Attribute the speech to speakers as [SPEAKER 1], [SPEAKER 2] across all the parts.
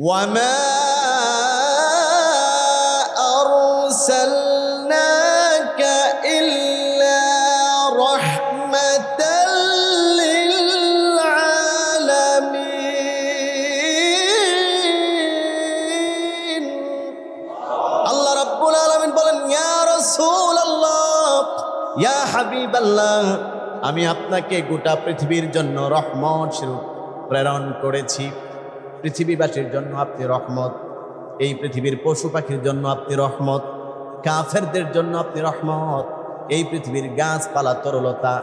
[SPEAKER 1] وما أرسلناك إلا رحمة للعالمين আল্লাহ রাব্বুল আলামিন বলেন, ইয়া রাসূলুল্লাহ, ইয়া হাবিবাল্লাহ, আমি আপনাকে গোটা পৃথিবীর জন্য রহমত স্বরূপ প্রেরণ করেছি। পৃথিবীবাসীর জন্য আপনি রহমত, এই পৃথিবীর পশু পাখির জন্য আপনি রহমত, কাফেরদের জন্য আপনি রহমত, এই পৃথিবীর গাছপালা তরলতা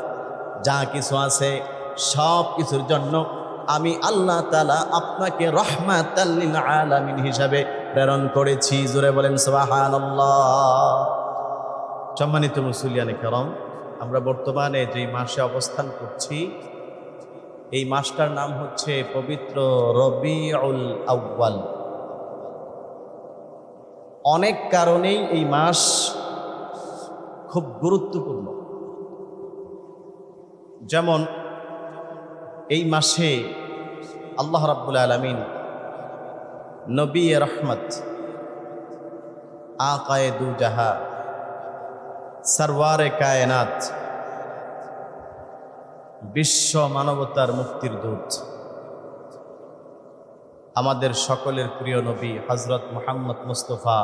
[SPEAKER 1] যা কিছু আছে সব কিছুর জন্য আমি আল্লাহ তাআলা আপনাকে রাহমাতাল লিল আলামিন হিসাবে প্রেরণ করেছি। জোরে বলেন সুবহানাল্লাহ। সম্মানিত মুসলিয়ানে কেরাম, আমরা বর্তমানে যে মাসে অবস্থান করছি এই মাসটার নাম হচ্ছে পবিত্র রবিউল আউয়াল। অনেক কারণেই এই মাস খুব গুরুত্বপূর্ণ। যেমন এই মাসে আল্লাহ রাব্বুল আলামিন নবী রহমত আকায়ে দু জাহা সরওয়ারে কায়নাত বিশ্ব মানবতার মুক্তির দূত আমাদের সকলের প্রিয় নবী হযরত মুহাম্মদ মুস্তাফা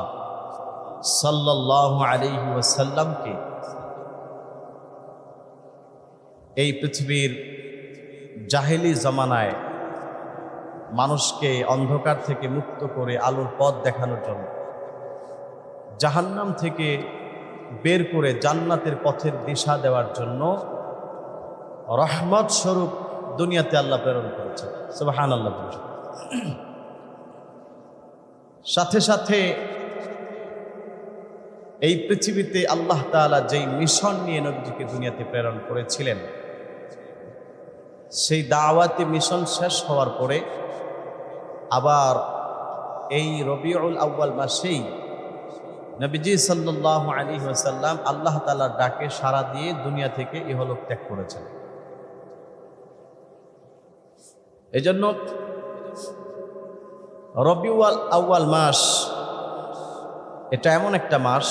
[SPEAKER 1] সাল্লাল্লাহু আলাইহি ওয়াসাল্লামকে এই পৃথিবীর জাহেলি জমানায় মানুষকে অন্ধকার থেকে মুক্ত করে আলোর পথ দেখানোর জন্য, জাহান্নাম থেকে বের করে জান্নাতের পথের দিশা দেওয়ার জন্য রহমত স্বরূপ দুনিয়াতে আল্লাহ প্রেরণ করেছেন। সুবহানাল্লাহ। সাথে সাথে এই পৃথিবীতে আল্লাহ তাআলা যেই মিশন নিয়ে নবীজিকে দুনিয়াতে প্রেরণ করেছিলেন, সেই দাওয়াতি মিশন শেষ হওয়ার পরে আবার এই রবিউল আউয়াল মাসেই নবীজি সাল্লাল্লাহু আলাইহি ওয়াসাল্লাম আল্লাহ তাআলার ডাকে সাড়া দিয়ে দুনিয়া থেকে ইহলোক ত্যাগ করেছেন। এজন্য রবিউল আউয়াল মাস এটা এমন একটা মাস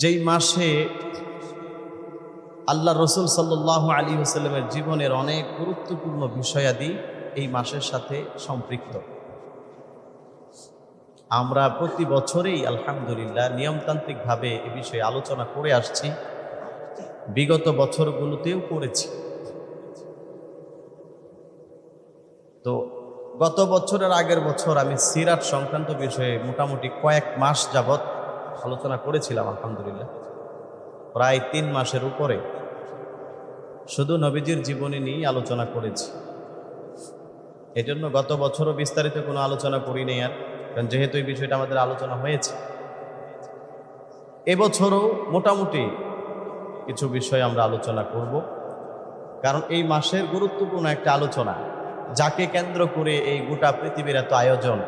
[SPEAKER 1] যেই মাসে আল্লাহ রসুল সাল্লাল্লাহু আলাইহি ওয়াসাল্লামের জীবনের অনেক গুরুত্বপূর্ণ বিষয়াদি এই মাসের সাথে সম্পৃক্ত। আমরা প্রতি বছরেই আলহামদুলিল্লাহ নিয়মতান্ত্রিকভাবে এ বিষয়ে আলোচনা করে আসছি, বিগত বছরগুলোতেও করেছি। তো গত বছরের আগের বছর আমি সিরাত সংক্রান্ত বিষয়ে মোটামুটি কয়েক মাস যাবৎ আলোচনা করেছিলাম। আলহামদুলিল্লাহ প্রায় 3 মাসের উপরে শুধু নবীজির জীবনী নিয়ে আলোচনা করেছি। এজন্য গত বছরও বিস্তারিত কোনো আলোচনা করি নেই আর, কারণ যেহেতু এই বিষয়টা আমাদের আলোচনা হয়েছে। এবছরও মোটামুটি কিছু বিষয় আমরা আলোচনা করব, কারণ এই মাসের গুরুত্বপূর্ণ একটা আলোচনা, যাকে কেন্দ্র করে এই গোটা পৃথিবীর এত আয়োজন।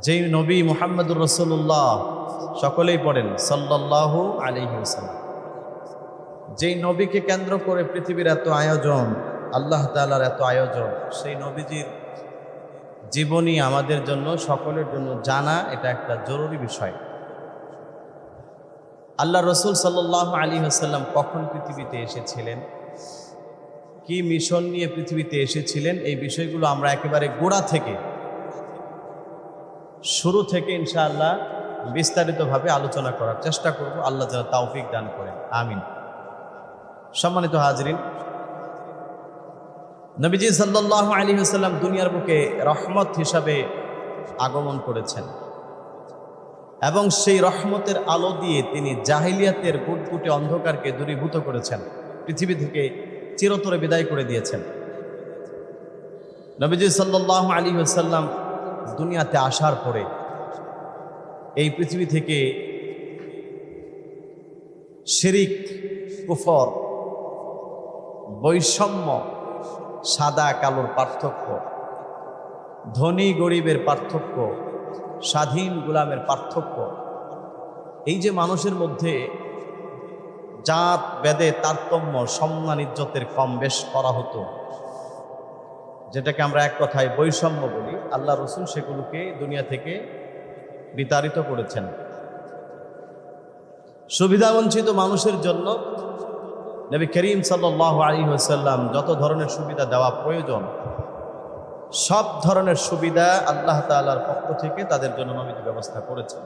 [SPEAKER 1] যেই নবী মুহাম্মদুর রাসূলুল্লাহ, সকলেই পড়েন সাল্লাল্লাহু আলাইহি ওয়াসাল্লাম, যেই নবীকে কেন্দ্র করে পৃথিবীর এত আয়োজন, আল্লাহ তাআলার এত আয়োজন, সেই নবীজির জীবনী আমাদের জন্য, সকলের জন্য জানা এটা একটা জরুরি বিষয়। আল্লাহ রসুল সাল্লাল্লাহু আলাইহি ওয়াসাল্লাম কখন পৃথিবীতে এসেছিলেন, কি মিশন নিয়ে পৃথিবীতে এসেছিলেন, এই বিষয়গুলো আমরা একেবারে গোড়া থেকে, শুরু থেকে ইনশাআল্লাহ বিস্তারিতভাবে আলোচনা করার চেষ্টা করব। আল্লাহ যেন তৌফিক দান করেন, আমিন। সম্মানিত হাজরিন, নবীজি সাল্লাল্লাহু আলাইহি ওয়াসাল্লাম দুনিয়ার বুকে রহমত হিসাবে আগমন করেছেন এবং সেই রহমতের আলো দিয়ে তিনি জাহিলিয়াতের গুটগুটে অন্ধকারকে দূরীভূত করেছেন, পৃথিবী থেকে চিরতরে বিদায় করে দিয়েছেন। নবীজি সাল্লাল্লাহু আলাইহি ওয়াসাল্লাম দুনিয়াতে আসার পরে এই পৃথিবী থেকে শিরিক, কুফর, বৈষম্য, সাদা কালোর পার্থক্য, ধনী গরিবের পার্থক্য, স্বাধীন গোলামের পার্থক্য, এই যে মানুষের মধ্যে জাত বেদে তারতম্য, সম্মান ইজ্জতের কম বেশ করা হতো, যেটাকে আমরা এক কথায় বৈষম্য বলি, আল্লাহ রসুল সেগুলোকে দুনিয়া থেকে বিতাড়িত করেছেন। সুবিধাবঞ্চিত মানুষের জন্য নবী করিম সাল্লাল্লাহু আলাইহি ওয়াসাল্লাম যত ধরনের সুবিধা দেওয়া প্রয়োজন সব ধরনের সুবিধা আল্লাহ তাআলার পক্ষ থেকে তাদের জন্য নবীজি ব্যবস্থা করেছেন।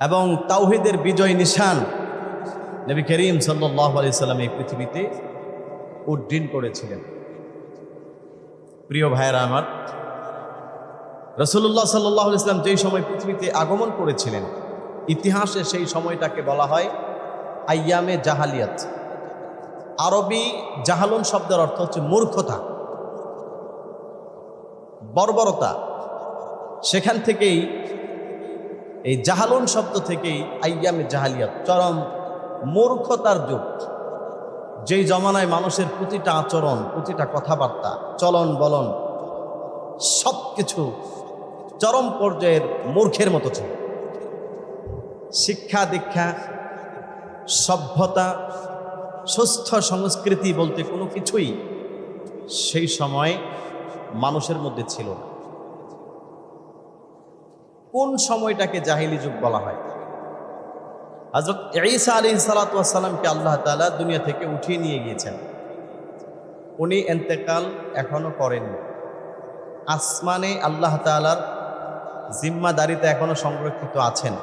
[SPEAKER 1] এবং তাওহীদের বিজয় নিশান নবী করিম সাল্লাল্লাহু আলাইহি ওয়াসাল্লাম এই পৃথিবীতে উড্ডীন করেছিলেন। প্রিয় ভাইয়েরা আমার, রাসূলুল্লাহ সাল্লাল্লাহু আলাইহি ওয়াসাল্লাম যেই সময় পৃথিবীতে আগমন করেছিলেন, ইতিহাসে সেই সময়টাকে বলা হয় আইয়ামে জাহালিয়াত। আরবি জাহালুন শব্দের অর্থ হচ্ছে মূর্খতা, বর্বরতা। সেখান থেকেই এই জাহালুন শব্দ থেকেই আইয়ামে জাহালিয়াত, চরম মূর্খতার যুগ। যেই জমানায় মানুষের প্রতিটা আচরণ, প্রতিটা কথাবার্তা, চলন বলন সব কিছু চরম পর্যায়ের মূর্খের মতো ছিল। শিক্ষা দীক্ষা, সভ্যতা, সুস্থ সংস্কৃতি বলতে কোনো কিছুই সেই সময় মানুষের মধ্যে ছিল না। কোন সময়টাকে জাহিলি যুগ বলা হয়? হযরত ঈসা আলাইহিস সালাতু ওয়াস সালামকে আল্লাহ তাআলা দুনিয়া থেকে উঠিয়ে নিয়ে গিয়েছেন। উনি ইন্তেকাল এখনো করেননি। আসমানে আল্লাহ তাআলার জিম্মাদারিতে এখনো সংরক্ষিত আছেন।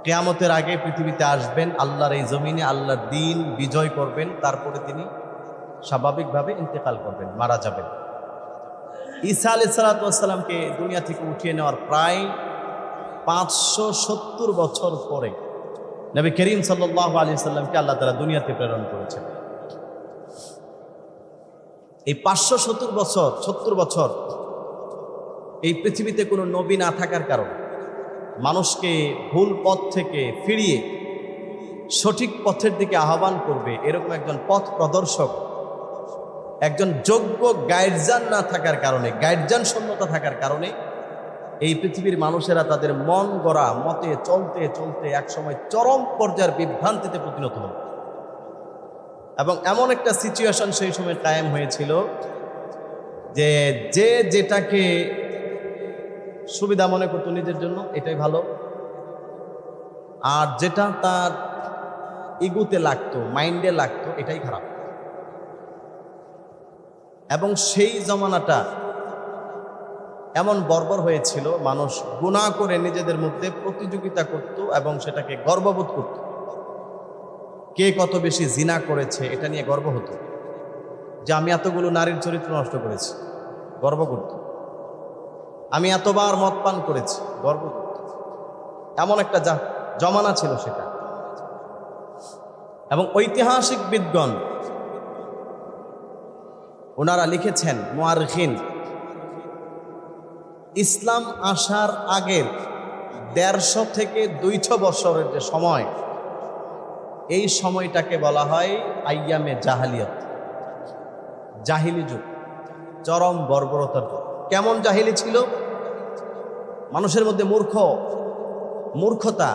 [SPEAKER 1] কিয়ামতের আগে পৃথিবীতে আসবেন, আল্লাহর এই জমিনে আল্লাহর দ্বীন বিজয় করবেন, তারপরে তিনি স্বাভাবিকভাবে ইন্তেকাল করবেন, মারা যাবেন। ঈসা আলাইহিস সালাতু ওয়াস সালামকে দুনিয়া থেকে উঠিয়ে নেওয়ার প্রায় 570 বছর পরে নবী করিম সাল্লাল্লাহু আলাইহি সাল্লামকে আল্লাহ তাআলা দুনিয়াতে প্রেরণ করেছেন। এই 570 বছর এই পৃথিবীতে কোনো নবী না থাকার কারণে মানুষকে ভুল পথ থেকে ফিরিয়ে সঠিক পথের দিকে আহ্বান করবে এরকম একজন পথ প্রদর্শক, একজন যোগ্য গাইডজান না থাকার কারণে, গাইডজান শূন্যতা থাকার কারণে এই পৃথিবীর মানুষেরা তাদের মন গড়া মতে চলতে চলতে একসময় চরম পর্যায়ের বিভ্রান্তিতে পরিণত হল। এবং এমন একটা সিচুয়েশন সেই সময় কায়েম হয়েছিল যে যে যেটাকে সুবিধা মনে করতো নিজের জন্য এটাই ভালো, আর যেটা তার ইগুতে লাগতো, মাইন্ডে লাগতো, এটাই খারাপ। এবং সেই জমানাটা এমন বর্বর হয়েছিল, মানুষ গুনাহ করে নিজেদের মধ্যে প্রতিযোগিতা করত এবং সেটাকে গর্ববোধ করত। কে কত বেশি জিনা করেছে এটা নিয়ে গর্ব হতো, যে আমি এতগুলো নারীর চরিত্র নষ্ট করেছি, গর্ব করত। আমি এতবার মদ পান করেছি, গর্ব করত। এমন একটা জমানা ছিল সেটা। এবং ঐতিহাসিক বিদগণ ওনারা লিখেছেন, মুআররিখিন, ইসলাম আসার আগের 150 থেকে 200 বছরের যে সময়, এই সময়টাকে বলা হয় আইয়ামে জাহালিয়াত, জাহিলি যুগ, চরম বর্বরতার যুগ। কেমন জাহিলি ছিল? মানুষের মধ্যে মূর্খতা,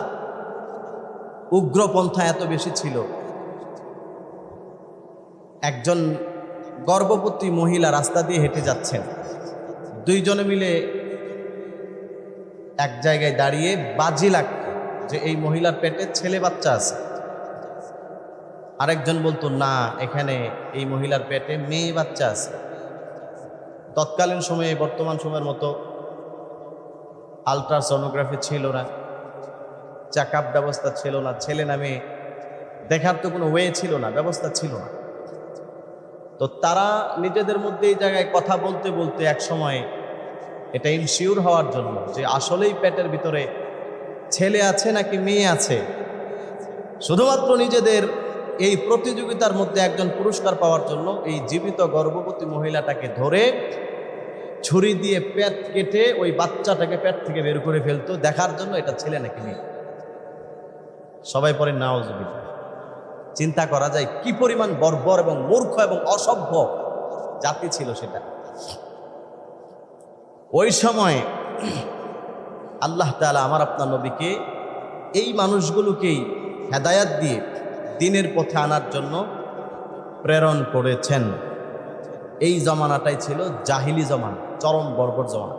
[SPEAKER 1] উগ্রপন্থা এত বেশি ছিল। একজন গর্ভবতী মহিলা রাস্তা দিয়ে হেঁটে যাচ্ছেন, দুইজনে মিলে এক জায়গায় দাঁড়িয়ে বাজি লাগতো যে এই মহিলার পেটে ছেলে বাচ্চা আছে। আরেকজন বলতো না, এখানে এই মহিলার পেটে মেয়ে বাচ্চা আছে। তৎকালীন সময়ে বর্তমান সময়ের মতো আলট্রাসোনোগ্রাফি ছিল না, চেক আপ ব্যবস্থা ছিল না, ছেলে না মেয়ে দেখার তো কোনো ওয়ে ছিল না, ব্যবস্থা ছিল না। তো তারা নিজেদের মধ্যে এই জায়গায় কথা বলতে বলতে এক সময় এটা ইনশিওর হওয়ার জন্য যে আসলেই পেটের ভিতরে ছেলে আছে নাকি মেয়ে আছে, শুধুমাত্র নিজেদের এই প্রতিযোগিতার মধ্যে একজন পুরস্কার পাওয়ার জন্য এই জীবিত গর্ভবতী মহিলাটাকে ধরে ছুরি দিয়ে পেট কেটে ওই বাচ্চাটাকে পেট থেকে বের করে ফেলতো, দেখার জন্য এটা ছেলে নাকি মেয়ে। সবাই পরে নাউজুবিল্লাহ। চিন্তা করা যায় কি পরিমাণ বর্বর এবং মূর্খ এবং অসভ্য জাতি ছিল সেটা। ওই সময় আল্লাহ তাআলা আমার আপনার নবীকে এই মানুষগুলোকেই হেদায়াত দিয়ে দ্বীনের পথে আনার জন্য প্রেরণ করেছেন। এই জমানাটাই ছিল জাহিলি জমানা, চরম বর্বর জমানা।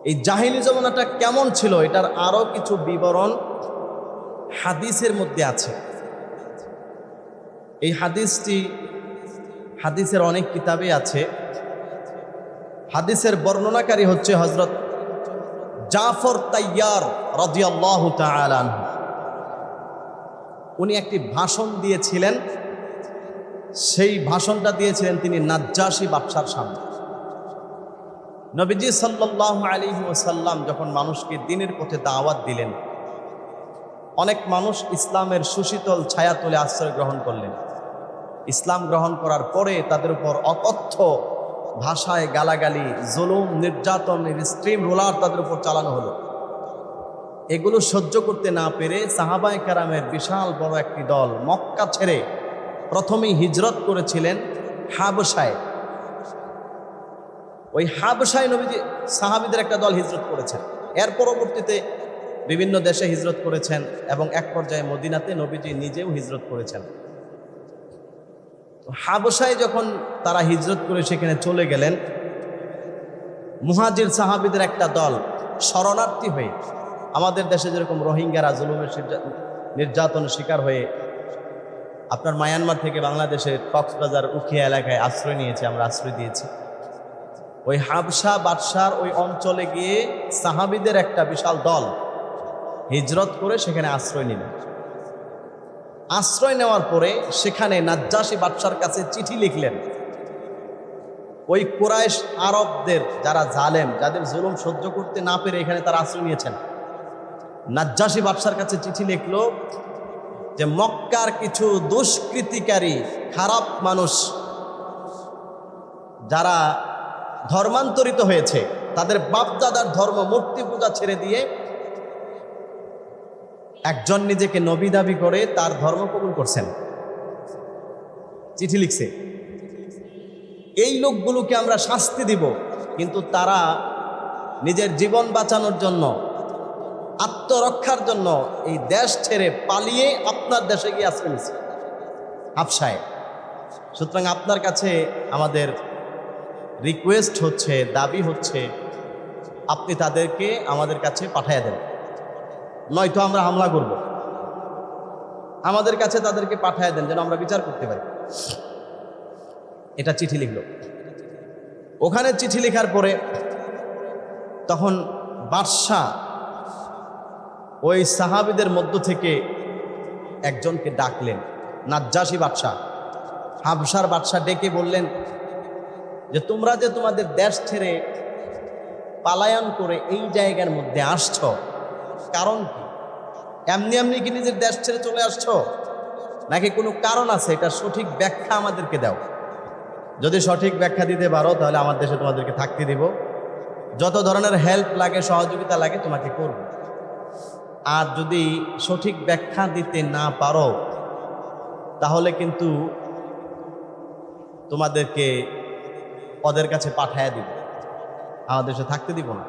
[SPEAKER 1] এই জাহিলি জমানাটা কেমন ছিল এটার আরো কিছু বিবরণ হাদিসের মধ্যে আছে। এই হাদিসটি হাদিসের অনেক কিতাবে আছে। হাদিসের বর্ণনাকারী হচ্ছে হযরত জাফর তাইয়ার রাদিয়াল্লাহু তাআলা আনহু। উনি একটি ভাষণ দিয়েছিলেন। সেই ভাষণটা দিয়েছিলেন তিনি নাজ্জাশী বাদশার সামনে। নবীজি সাল্লাল্লাহু আলাইহি ওয়াসাল্লাম যখন মানুষকে দ্বীনের পথে দাওয়াত দিলেন, অনেক মানুষ ইসলামের সুশীতল ছায়াতলে আশ্রয় গ্রহণ করলেন। ইসলাম গ্রহণ করার পরে তাদের উপর অকথ্য ভাষায় গালাগালি, জুলুম, নির্যাতনের স্ট্রিম রোলার তাদের উপর চালানো হলো। এগুলো সহ্য করতে না পেরে সাহাবায়ে কেরামের বিশাল বড় একটি দল মক্কা ছেড়ে প্রথমেই হিজরত করেছিলেন হাবশায়। ওই হাবশায় নবীজি সাহাবীদের একটা দল হিজরত করেছেন। এর পরবর্তীতে বিভিন্ন দেশে হিজরত করেছেন এবং এক পর্যায়ে মদিনাতে নবীজি নিজেও হিজরত করেছেন। হাবশায় যখন তারা হিজরত করে সেখানে চলে গেলেন, মুহাজির সাহাবীদের একটা দল শরণার্থী হয়ে, আমাদের দেশে যেরকম রোহিঙ্গারা জুলুমের নির্যাতন শিকার হয়ে আপনার মায়ানমার থেকে বাংলাদেশের কক্সবাজার উখিয়া এলাকায় আশ্রয় নিয়েছে, আমরা আশ্রয় দিয়েছি। ওই হাবশা বাদশার ওই অঞ্চলে গিয়ে সাহাবীদের একটা বিশাল দল হিজরত করে সেখানে আশ্রয় নিলেন। আশ্রয় নেওয়ার পরে সেখানে নাজ্জাশী বাদশার কাছে চিঠি লিখলেন। ওই কুরাইশ আরবদের যারা জালেম, যাদের জুলুম সহ্য করতে না পেরে এখানে তারা আশ্রয় নিয়েছেন, নাজ্জাশী বাদশার কাছে চিঠি লিখলো যে মক্কার কিছু দুষ্কৃতিকারী খারাপ মানুষ যারা ধর্মান্তরিত হয়েছে, তাদের বাপদাদার ধর্ম মূর্তি পূজা ছেড়ে দিয়ে একজন নিজেকে নবী দাবি করে তার ধর্ম কবুল করছেন। চিঠি লিখছে, এই লোকগুলোকে আমরা শাস্তি দিব, কিন্তু তারা নিজের জীবন বাঁচানোর জন্য, আত্মরক্ষার জন্য এই দেশ ছেড়ে পালিয়ে আপনার দেশে গিয়ে আশ্রয় নিচ্ছে হাবশায়। সুতরাং আপনার কাছে আমাদের রিকোয়েস্ট হচ্ছে, দাবি হচ্ছে, আপনি তাদেরকে আমাদের কাছে পাঠিয়ে দেন, নয়তো আমরা হামলা করব। আমাদের কাছে তাদেরকে পাঠিয়ে দেন যেন আমরা বিচার করতে পারি। এটা চিঠি লিখল। ওখানে চিঠি লেখার পরে তখন বাদশাহ ওই সাহাবীদের মধ্য থেকে একজনকে ডাকলেন, নাজ্জাশী বাদশাহ, হাবশার বাদশাহ ডেকে বললেন যে তোমরা যে তোমাদের দেশ ছেড়ে পালায়ন করে এই জায়গার মধ্যে আসছ, কারণ কি? এমনি এমনি কি নিজের দেশ ছেড়ে চলে আসছ, নাকি কোনো কারণ আছে? এটা সঠিক ব্যাখ্যা আমাদেরকে দাও। যদি সঠিক ব্যাখ্যা দিতে পারো তাহলে আমার দেশে তোমাদেরকে থাকতে দিব, যত ধরনের হেল্প লাগে, সহযোগিতা লাগে তোমাকে করব। আর যদি সঠিক ব্যাখ্যা দিতে না পারো তাহলে কিন্তু তোমাদেরকে ওদের কাছে পাঠায়া দিব, আমাদের দেশে থাকতে দিব না।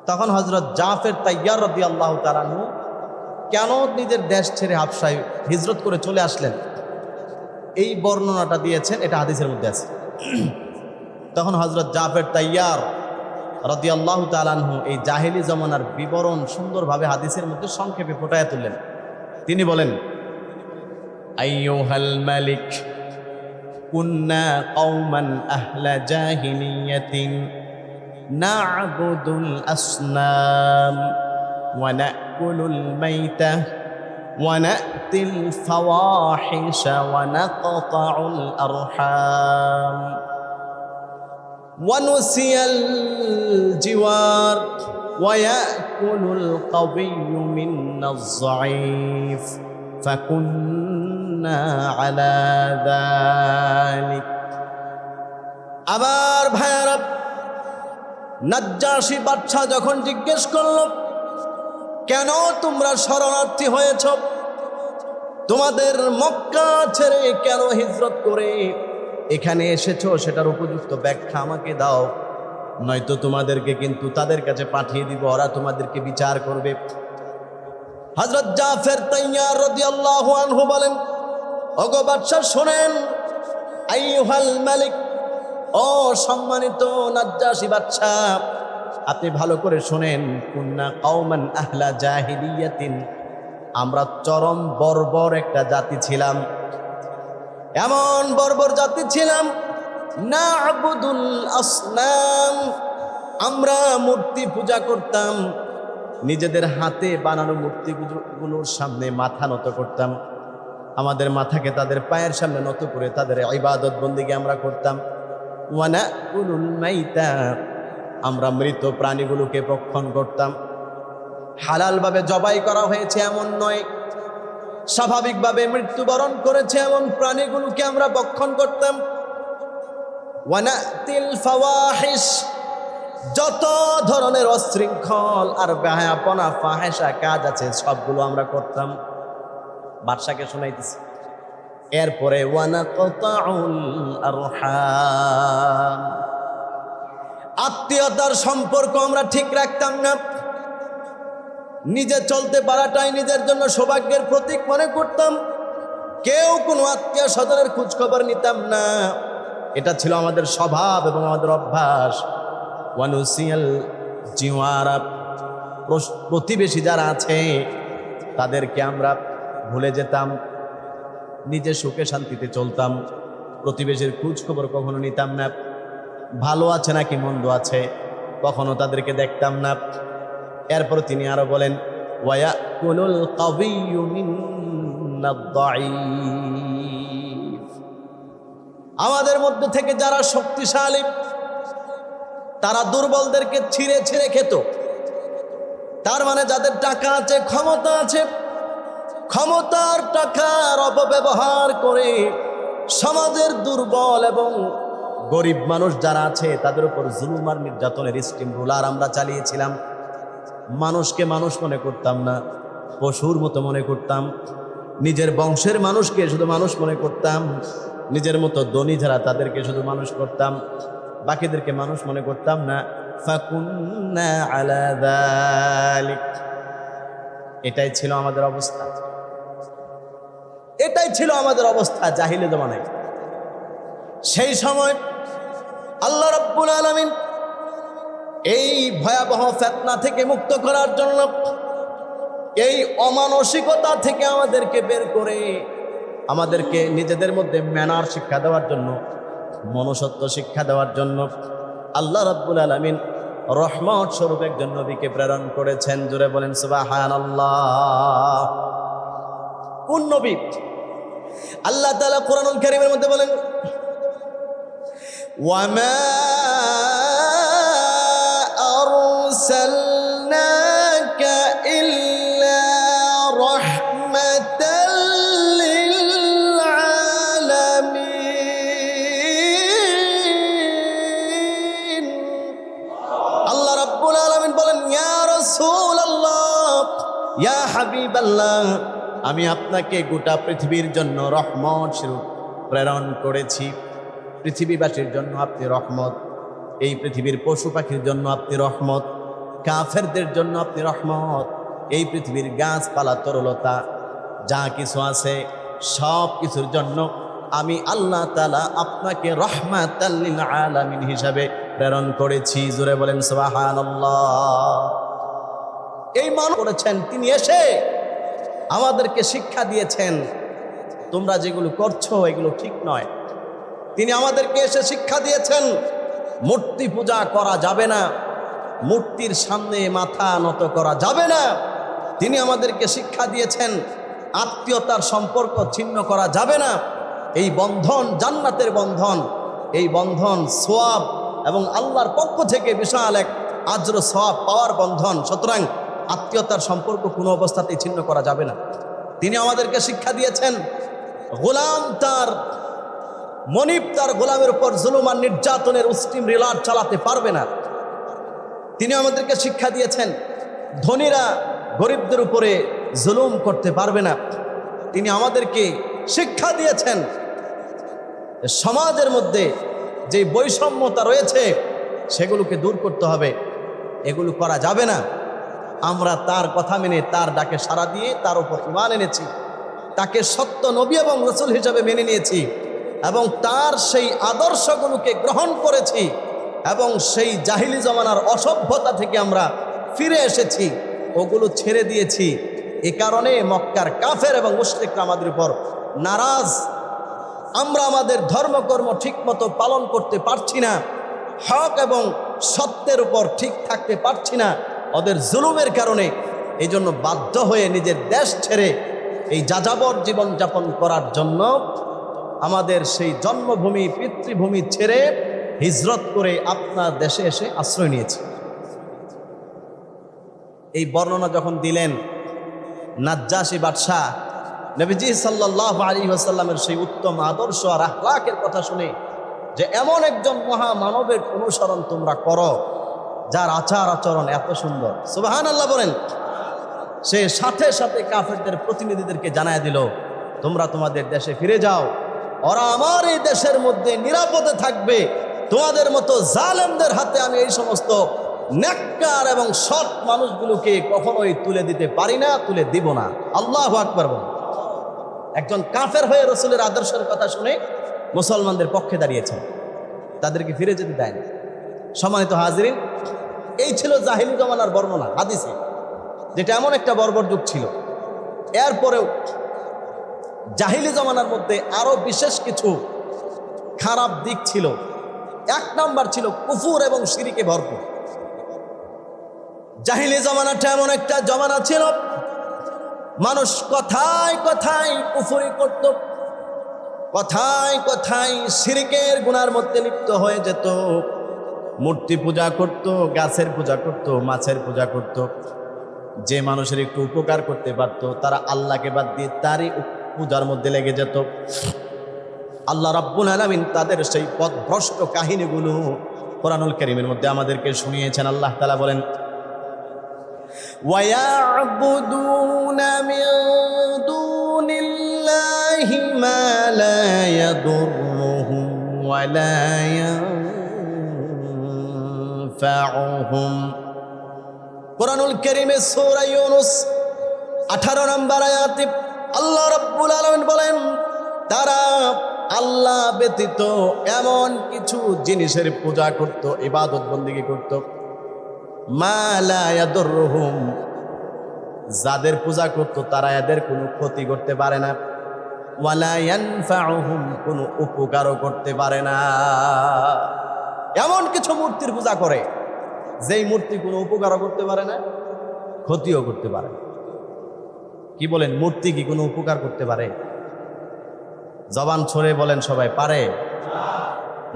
[SPEAKER 1] তখন হযরত জাফর তাইয়ার রাদিয়াল্লাহু তাআলা আনহু কেন নিজের দেশ ছেড়ে হাবশায় হিজরত করে চলে আসলেন, এই বর্ণনাটা দিয়েছেন, এটা হাদিসের মধ্যে আছে। তখন হযরত জাফর তাইয়ার রাদিয়াল্লাহু তাআলা আনহু এই জাহেলি জমানার বিবরণ সুন্দরভাবে হাদিসের মধ্যে সংক্ষেপে ফুটায়া তুললেন। তিনি বলেন, আইয়ুহাল মালিক কুন্না কওমান আহলা জাহিলিয়াতিন না'বুদুল আসনাম ওয়া না'কুলুল মাইতা ওয়া না'তিল ফাওয়াহিশা ওয়া নাকতাউল আরহাম ونسي الجوار ويأكل القوي منا الضعيف فكنا على ذلك। আবার ভাইরা, নাজ্জাশী বাদশা যখন জিজ্ঞেস করল কেন তোমরা শরণার্থী হয়েছ, তোমাদের মক্কা ছেড়ে কেন হিজরত করে এখানে এসেছো, সেটার উপযুক্ত ব্যাখ্যা আমাকে দাও, নয়তো তোমাদেরকে কিন্তু তাদের কাছে পাঠিয়ে দিব, ওরা তোমাদেরকে বিচার করবে। হযরত জাফর তাইয়ার রাদিয়াল্লাহু আনহু বলেন, ওগো বাদশা শোনেন, আইয়ুহাল মালিক, ও সম্মানিত নাজ্জাশী বাদশা, আপনি ভালো করে শোনেন। কুন্না কওমান আহলা জাহিলিয়াতিন, আমরা চরম বর্বর একটা জাতি ছিলাম, এমন বর্বর জাতি ছিলাম। না'বুদুল আসনাম, আমরা মূর্তি পূজা করতাম, নিজেদের হাতে বানানো মূর্তিগুলোর সামনে মাথা নত করতাম, আমাদের মাথাকে তাদের পায়ের সামনে নত করে তাদের ইবাদত বন্দেগী আমরা করতাম। ওয়া নাকুলুল মাইতা, আমরা মৃত প্রাণীগুলোকে ভক্ষণ করতাম। হালালভাবে জবাই করা হয়েছে এমন নয়, স্বাভাবিকভাবে মৃত্যুবরণ করেছে এমন প্রাণীগুলোকে আমরা ভক্ষণ করতাম। ওয়া নাতিল ফাওয়াহিশ, যত ধরনের অশৃঙ্খল আর বেহায়াপনা ফাহেসা কাজ আছে সবগুলো আমরা করতাম। বাদশাকে শোনাইতেছি। এরপরে ওয়া নাকতাউল আরহাম, আত্মীয়তার সম্পর্ক আমরা ঠিক রাখতাম না। নিজে চলতে পারাটাই নিজের জন্য সৌভাগ্যের প্রতীক মনে করতাম। কেউ কোনো আত্মীয় স্বজনের খোঁজ খবর নিতাম না, এটা ছিল আমাদের স্বভাব এবং আমাদের অভ্যাস। ওয়ানুসিয়াল জিওয়ারা, প্রতিবেশী যারা আছে তাদেরকে আমরা ভুলে যেতাম, নিজে সুখে শান্তিতে চলতাম। প্রতিবেশীর খোঁজ খবর কখনো নিতাম না, ভালো আছে নাকি মন্দ আছে কখনো তাদেরকে দেখতাম না। এরপর তিনি আরো বলেন, ওয়ায়াকুলুল কাবিয়্যু মিন্নাদ দাঈফ, আমাদের মধ্যে থেকে যারা শক্তিশালী তারা দুর্বলদেরকে ছিঁড়ে ছিঁড়ে খেত। তার মানে যাদের টাকা আছে, ক্ষমতা আছে, ক্ষমতার টাকার অপব্যবহার করে সমাজের দুর্বল এবং গরিব মানুষ যারা আছে তাদের উপর জুলুম আর নির্যাতনের স্টিম রুলার আমরা চালিয়েছিলাম। মানুষকে মানুষ মনে করতাম না, পশুর মতো মনে করতাম। নিজের বংশের মানুষকে শুধু মানুষ মনে করতাম, নিজের মতো ধনী যারা তাদেরকে শুধু মানুষ করতাম, বাকিদেরকে মানুষ মনে করতাম না। ফাকুন্না আলা যালিক, এটাই ছিল আমাদের অবস্থা, এটাই ছিল আমাদের অবস্থা জাহিলি জমানায়। সেই সময় আল্লাহ রাব্বুল আলামিন এই ভয়াবহ ফিতনা থেকে মুক্ত করার জন্য, এই অমানসিকতা থেকে আমাদেরকে বের করে আমাদেরকে নিজেদের মধ্যে ম্যানার শিক্ষা দেওয়ার জন্য, মনুষ্যত্ব শিক্ষা দেওয়ার জন্য আল্লাহ রাব্বুল আলামিন রহমত স্বরূপ একজন নবীকে প্রেরণ করেছেন। জোরে বলেন সুবহানাল্লাহ। কোন নবী? আল্লাহ তাআলা কোরআনুল কারীমের মধ্যে বলেন, ওয়ামা আরসালনাকা ইল্লা রাহমাতাল লিল আলামিন। আল্লাহ রাব্বুল আলামিন বলেন, ইয়া রাসূলুল্লাহ, ইয়া হাবিবাল্লাহ, আমি আপনাকে গোটা পৃথিবীর জন্য রহমত স্বরূপ প্রেরণ করেছি। পৃথিবীবাসীর জন্য আপনি রহমত, এই পৃথিবীর পশু পাখির জন্য আপনি রহমত, কাফেরদের জন্য আপনি রহমত, এই পৃথিবীর গাছপালা তরলতা যা কিছু আছে সব কিছুর জন্য আমি আল্লাহ তাআলা আপনাকে রাহমাতাল লিল আলামিন হিসাবে প্রেরণ করেছি। জোরে বলেন সুবহানাল্লাহ। এই মানুষ করেছেন, তিনি এসে আমাদেরকে শিক্ষা দিয়েছেন, তোমরা যেগুলো করছো এগুলো ঠিক নয়। তিনি আমাদেরকে এসে শিক্ষা দিয়েছেন, মূর্তি পূজা করা যাবে না, মূর্তির সামনে মাথা নত করা যাবে না। তিনি আমাদেরকে শিক্ষা দিয়েছেন, আত্মীয়তার সম্পর্ক ছিন্ন করা যাবে না। এই বন্ধন জান্নাতের বন্ধন, এই বন্ধন সওয়াব এবং আল্লাহর পক্ষ থেকে বিশাল এক আজর সওয়াব পাওয়ার বন্ধন। সুতরাং আত্মীয়তার সম্পর্ক কোনো অবস্থাতেই ছিন্ন করা যাবে না। তিনি আমাদেরকে শিক্ষা দিয়েছেন, গোলাম তার মনিব তার গোলামের উপর জুলুম আর নির্যাতনের উস্টিম রিলার চালাতে পারবে না। তিনি আমাদেরকে শিক্ষা দিয়েছেন, ধনীরা গরিবদের উপরে জুলুম করতে পারবে না। তিনি আমাদেরকে শিক্ষা দিয়েছেন, সমাজের মধ্যে যে বৈষম্যতা রয়েছে সেগুলোকে দূর করতে হবে, এগুলো করা যাবে না। আমরা তার কথা মেনে, তার ডাকে সাড়া দিয়ে তার উপর ঈমান এনেছি, তাকে সত্য নবী এবং রাসূল হিসেবে মেনে নিয়েছি। এবং তার সেই আদর্শগুলোকে গ্রহণ করেছি এবং সেই জাহিলি জমানার অসভ্যতা থেকে আমরা ফিরে এসেছি, ওগুলো ছেড়ে দিয়েছি। এ কারণে মক্কার কাফের এবং মুশরিকরা আমাদের উপর নারাজ। আমরা আমাদের ধর্মকর্ম ঠিকমতো পালন করতে পারছি না, হক এবং সত্যের উপর ঠিক থাকতে পারছি না ওদের জুলুমের কারণে। এই জন্য বাধ্য হয়ে নিজের দেশ ছেড়ে এই যাযাবর জীবনযাপন করার জন্য আমাদের সেই জন্মভূমি পিতৃভূমি ছেড়ে হিজরত করে আপনার দেশে এসে আশ্রয় নিয়েছি। এই বর্ণনা যখন দিলেন নাজ্জাশী বাদশাহ, নবীজি সাল্লাল্লাহু আলাইহি ওয়াসাল্লামের সেই উত্তম আদর্শ আর আখলাকের কথা শুনে যে এমন একজন মহামানবের অনুসরণ তোমরা করো যার আচার আচরণ এত সুন্দর, সুবহানাল্লাহ বলেন, সে সাথে সাথে কাফেরদের প্রতিনিধিদেরকে জানায় দিল, তোমরা তোমাদের দেশে ফিরে যাও, ওরা আমার এই দেশের মধ্যে নিরাপদে থাকবে, তোমাদের মতো জালেমদের হাতে আমি এই সমস্ত নেককার এবং সৎ মানুষগুলোকে কখনোই তুলে দিতে পারি না, তুলে দিব না। আল্লাহু আকবার বলেন। একজন কাফের হয়ে রসুলের আদর্শের কথা শুনে মুসলমানদের পক্ষে দাঁড়িয়েছেন, তাদেরকে ফিরে যেতে দেয় না। সম্মানিত হাজিরিন, এই ছিল জাহিলি জমানার বর্ণনা হাদিসে, যেটা এমন একটা বর্বর যুগ ছিল। এরপরেও জাহিলি জমানার মধ্যে আরো বিশেষ কিছু খারাপ দিক ছিল। এক নাম্বার ছিল কুফুর এবং শিরিকে ভরপুর। জাহিলি জমানাটা এমন একটা জমানা ছিল, মানুষ কথায় কথায় কুফরি করত, কথায় কথায় শিরকের গুনার মধ্যে লিপ্ত হয়ে যেত। মূর্তি পূজা করত, গাছের পূজা করত, মাছের পূজা করত। যে মানুষের একটু উপকার করতে পারত তারা আল্লাহকে বাদ দিয়ে তারই পূজার মধ্যে লেগে যেত। আল্লাহ রাব্বুল আলামিন তাদের সেই পথভ্রষ্ট কাহিনীগুলো কোরআনুল কারীমের মধ্যে আমাদেরকে শুনিয়েছেন। আল্লাহ তাআলা বলেন, وَيَعْبُدُونَ مِن دُونِ اللَّهِ مَا لَا يَضُرُّهُمْ وَلَا يَنفَعُهُمْ। কোরআনুল কারীমে সূরা ইউনূস 18 নম্বর আয়াতে আল্লাহ রাব্বুল আলামিন বলেন, তারা আল্লাহ ব্যতীত এমন কিছু জিনিসের পূজা করত, ইবাদত বন্দেগী করত, মা লা ইয়াদুররুহুম, যাদের পূজা করত তারা এদের কোনো ক্ষতি করতে পারে না, ওয়ালা ইয়ানফাউহুম, কোনো উপকারও করতে পারে না। এমন কিছু মূর্তির পূজা করে যেই মূর্তি কোনো উপকারও করতে পারে না, ক্ষতিও করতে পারে না। কি বলেন, মূর্তি কি কোনো উপকার করতে পারে? জবান ছড়ে বলেন সবাই, পারে?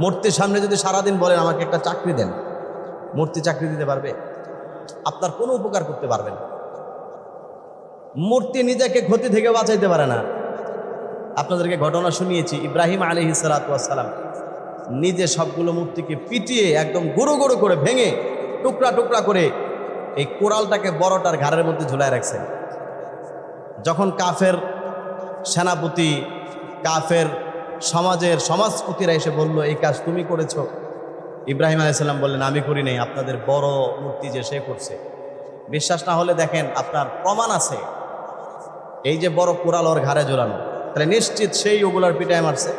[SPEAKER 1] মূর্তির সামনে যদি সারাদিন বলেন আমাকে একটা চাকরি দেন, মূর্তি চাকরি দিতে পারবে? আপনার কোনো উপকার করতে পারবে না। মূর্তি নিজেকে ক্ষতি থেকে বাঁচাইতে পারে না। আপনাদেরকে ঘটনা শুনিয়েছি, ইব্রাহিম আলাইহিস সালাতু ওয়াস সালাম নিজে সবগুলো মূর্তিকে পিটিয়ে একদম গুঁড়ো গুঁড়ো করে ভেঙে টুকরা টুকরা করে এই কোরালটাকে বড়টার ঘাড়ের মধ্যে ঝুলায় রাখছেন। যখন কাফের সেনাপতি, কাফের সমাজের সমাজপতিরা এসে বলল এই কাজ তুমি করেছো, ইব্রাহিম আলাইহিস সালাম বললেন আমি করি নাই, আপনাদের বড় মূর্তি যে সে করছে। বিশ্বাস না হলে দেখেন, আপনার প্রমাণ আছে, এই যে বড় কোরাল ওর ঘাড়ে ঝোলানো, তাহলে নিশ্চিত সেই ওগুলার পিটায় মারছে।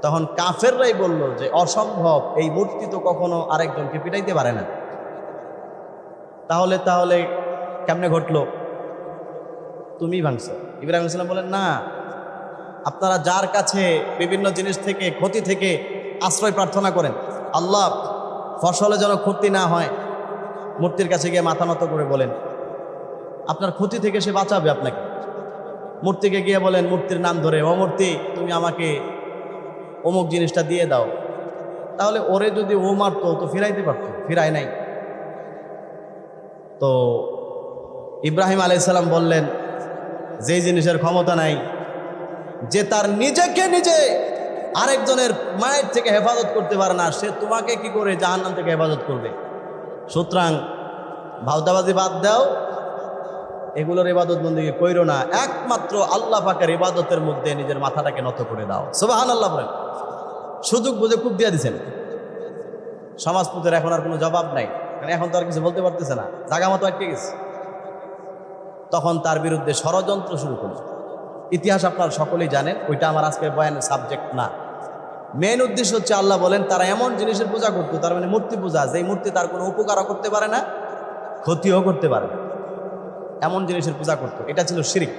[SPEAKER 1] তখন কাফেররাই বলল যে অসম্ভব, এই মূর্তি তো কখনো আরেকজনকে পিটাইতে পারে না। তাহলে তাহলে কেমনে ঘটলো? তুমি ভাঙছো। ইব্রাহিম আলাইহিস সালাম বলেন না, আপনারা যার কাছে বিভিন্ন জিনিস থেকে, ক্ষতি থেকে আশ্রয় প্রার্থনা করেন, আল্লাহ ফসলে যেন ক্ষতি না হয়, মূর্তির কাছে গিয়ে মাথা নত করে বলেন, আপনার ক্ষতি থেকে সে বাঁচাবে আপনাকে। মূর্তিকে গিয়ে বলেন, মূর্তির নাম ধরে, ও মূর্তি তুমি আমাকে অমুক জিনিসটা দিয়ে দাও, তাহলে ওরে যদি ও মারতো তো ফিরাইতে পারতো, ফিরায় নাই। তো ইব্রাহিম আলাইহিস সালাম বললেন, যেই জিনিসের ক্ষমতা নাই, যে তার নিজেকে নিজে আরেকজনের মায়ের থেকে হেফাজত করতে পারে না, সে তোমাকে কি করে জাহান্নাম থেকে হেফাজত করবে? সুতরাং ভাওতাবাজি বাদ দাও, এগুলোর ইবাদত বন্দেগী কইরো না, একমাত্র আল্লাহ পাকের ইবাদতের মধ্যে নিজের মাথাটাকে নত করে দাও। সুবহানাল্লাহ বলেন। সুযোগ বুঝে খুব দিয়ে দিচ্ছেন। সমাজপতির এখন আর কোনো জবাব নাই, কারণ এখন তো আর কিছু বলতে পারতেছে না, জায়গা মতো আটকে গেছে। তখন তার বিরুদ্ধে ষড়যন্ত্র শুরু করল। ইতিহাস আপনারা সকলেই জানেন, ওইটা আমার আজকের বয়ানের সাবজেক্ট না। মেন উদ্দেশ্য হচ্ছে আল্লাহ বলেন তারা এমন জিনিসের পূজা করতো, তার মানে মূর্তি পূজা, যেই মূর্তি তার কোনো উপকারও করতে পারে না, ক্ষতিও করতে পারে না, এমন জিনিসের পূজা করতো। এটা ছিল শিরিক।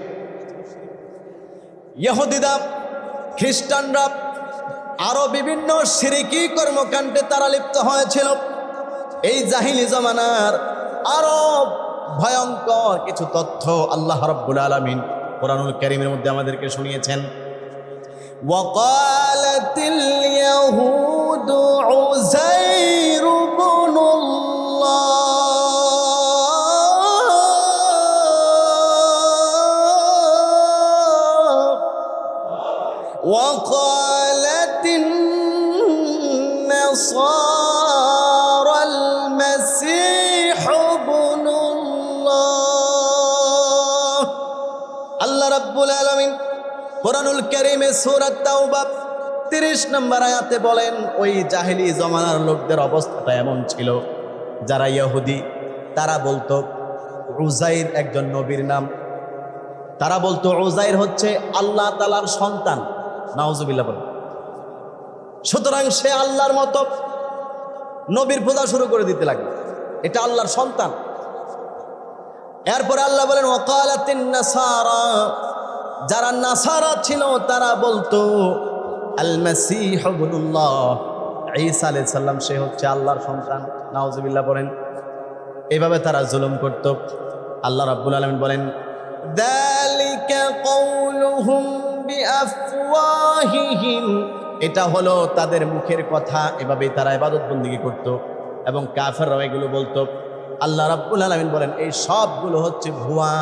[SPEAKER 1] ইহুদিরা, খ্রিস্টানরা আরো বিভিন্ন শিরিকি কর্মকাণ্ডে তারা লিপ্ত হয়েছিল। এই জাহিলি জামানার আরো ভয়ঙ্কর কিছু তথ্য আল্লাহ রাব্বুল আলামিন কোরআনুল কারীমের মধ্যে আমাদেরকে শুনিয়েছেন। ওয়াকালাতিল ইয়াহুদু উযাইর ইবনুল্লাহ ওয়াকালাতিন নাসারা আল মাসীহ ইবনুল্লাহ। আল্লাহ রাব্বুল আলামিন কোরআনুল কারীমে সূরা তাওবা 30 নম্বর আয়াতে বলেন, ওই জাহেলি জমানার লোকদের অবস্থাটা এমন ছিল, যারা ইহুদি তারা বলতো উযাইর একজন নবীর নাম, তারা বলতো উযাইর হচ্ছে আল্লাহ তাআলার সন্তান। নাউজুবিল্লাহ বলেন। সুতরাং সে আল্লাহর মতো নবীর পূজা শুরু করে দিতে লাগলো, এটা আল্লাহর সন্তান। এরপরে আল্লাহ বলেন ওয়াকালাতিন নাসারা, যারা নাসারা ছিল তারা বলতো আল মাসীহ ইবনুল্লাহ, ঈসা আলাইহিস সালাম সে হচ্ছে আল্লাহর সন্তান। নাউজুবিল্লাহ বলেন। এইভাবে তারা জুলুম করত। আল্লাহ রাব্বুল আলামিন বলেন যালিকা কওলুহুম বিআফওয়াহিহিম, এটা হলো তাদের মুখের কথা, এভাবেই তারা ইবাদত বন্দেগী করত এবং কাফেররাও এগুলো বলতো। আল্লাহ রাব্বুল আলামিন বলেন এই সবগুলো হচ্ছে ভুয়া।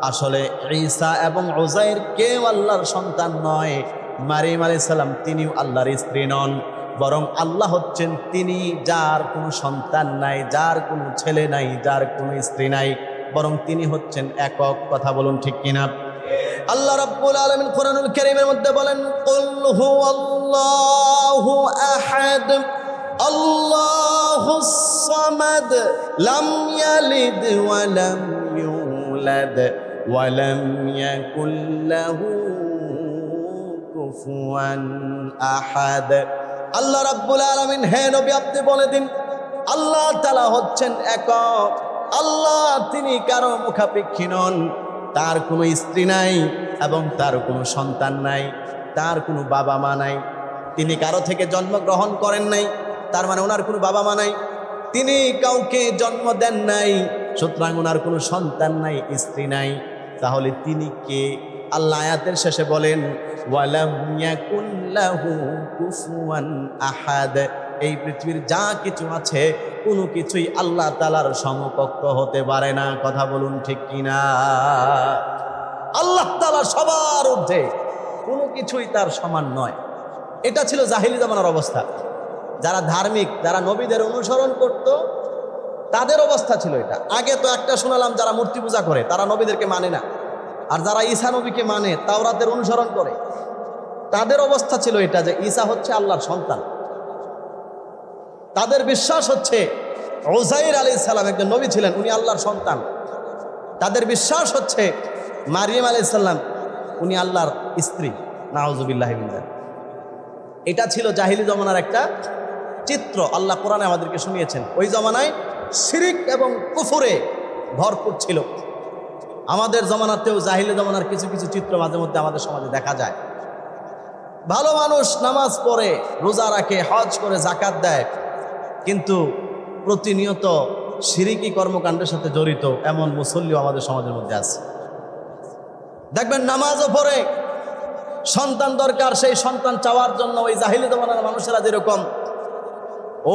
[SPEAKER 1] আসলে ঈসা এবং উযাইর কেউ আল্লাহর সন্তান নয়। মারিয়াম আলাইহিস সালাম তিনিও আল্লাহর স্ত্রী নন, বরং আল্লাহ হচ্ছেন তিনি যার কোনো সন্তান নাই, যার কোনো ছেলে নাই, যার কোনো স্ত্রী নাই, বরং তিনি হচ্ছেন একক। কথা বলুন ঠিক কিনা? আল্লাহ রাব্বুল আলামিন কোরআনুল কারীমের মধ্যে বলেন কুল হুয়াল্লাহু আহাদ আল্লাহুস সামাদ লাম ইয়ালিদ ওয়া লাম ইউলাদ ওয়া লাম ইয়াকুল লাহু কুফুয়ান আহাদ। আল্লাহ রাব্বুল আলামিন, হে নবী আপনি বলে দিন আল্লাহ তাআলা হচ্ছেন একক। আল্লাহ তিনি কারো মুখাপেক্ষী নন, তার কোনো স্ত্রী নাই এবং তার কোনো সন্তান নাই, তার কোনো বাবা মা নাই, তিনি কারো থেকে জন্মগ্রহণ করেন নাই, তার মানে ওনার কোনো বাবা মা নাই, তিনি কাউকে জন্ম দেন নাই, সুতরাং ওনার কোনো সন্তান নাই, স্ত্রী নাই। তাহলে তিনি কে? আল্লাহ আয়াতের শেষে বলেন ওয়ালাম ইয়াকুন লাহু কুফুয়ান আহাদ, এই পৃথিবীর যা কিছু আছে কোনো কিছুই আল্লাহ তাআলার সমকক্ষ হতে পারে না। কথা বলুন ঠিক কিনা? আল্লাহ তাআলা সবার ঊর্ধ্বে, কোনো কিছুই তার সমান নয়। এটা ছিল জাহিলি জামানার অবস্থা। যারা ধার্মিক, যারা নবীদের অনুসরণ করত, তাদের অবস্থা ছিল এটা। আগে তো একটা শোনালাম, যারা মূর্তি পূজা করে তারা নবীদেরকে মানে না, আর যারা ঈসা নবীকে মানে, তাওরাতের অনুসরণ করে, তাদের অবস্থা ছিল এটা যে ঈসা হচ্ছে আল্লাহর সন্তান। তাদের বিশ্বাস হচ্ছে উযাইর আলাইহিস সালাম একজন নবী ছিলেন, উনি আল্লাহর সন্তান। তাদের বিশ্বাস হচ্ছে মারিয়াম আলাইহিস সালাম উনি আল্লাহর স্ত্রী। নাউযুবিল্লাহি মিন যালিক। এটা ছিল জাহিলি জমানার একটা চিত্র, আল্লাহ কোরআনে আমাদেরকে শুনিয়েছেন। ওই জমানায় শিরিক এবং কুফরে ভরপুর ছিল। আমাদের জমানাতেও জাহিলি জমানার কিছু কিছু চিত্র মাঝে মধ্যে আমাদের সমাজে দেখা যায়। ভালো মানুষ নামাজ পড়ে, রোজা রাখে, হজ করে, যাকাত দেয়, কিন্তু প্রতিনিয়ত শিরিকি কর্মকাণ্ডের সাথে জড়িত এমন মুসল্লিও আমাদের সমাজের মধ্যে আছে। দেখবেন নামাজও পড়ে, সন্তান দরকার, সেই সন্তান চাওয়ার জন্য ওই জাহিলি জমানার মানুষেরা যেরকম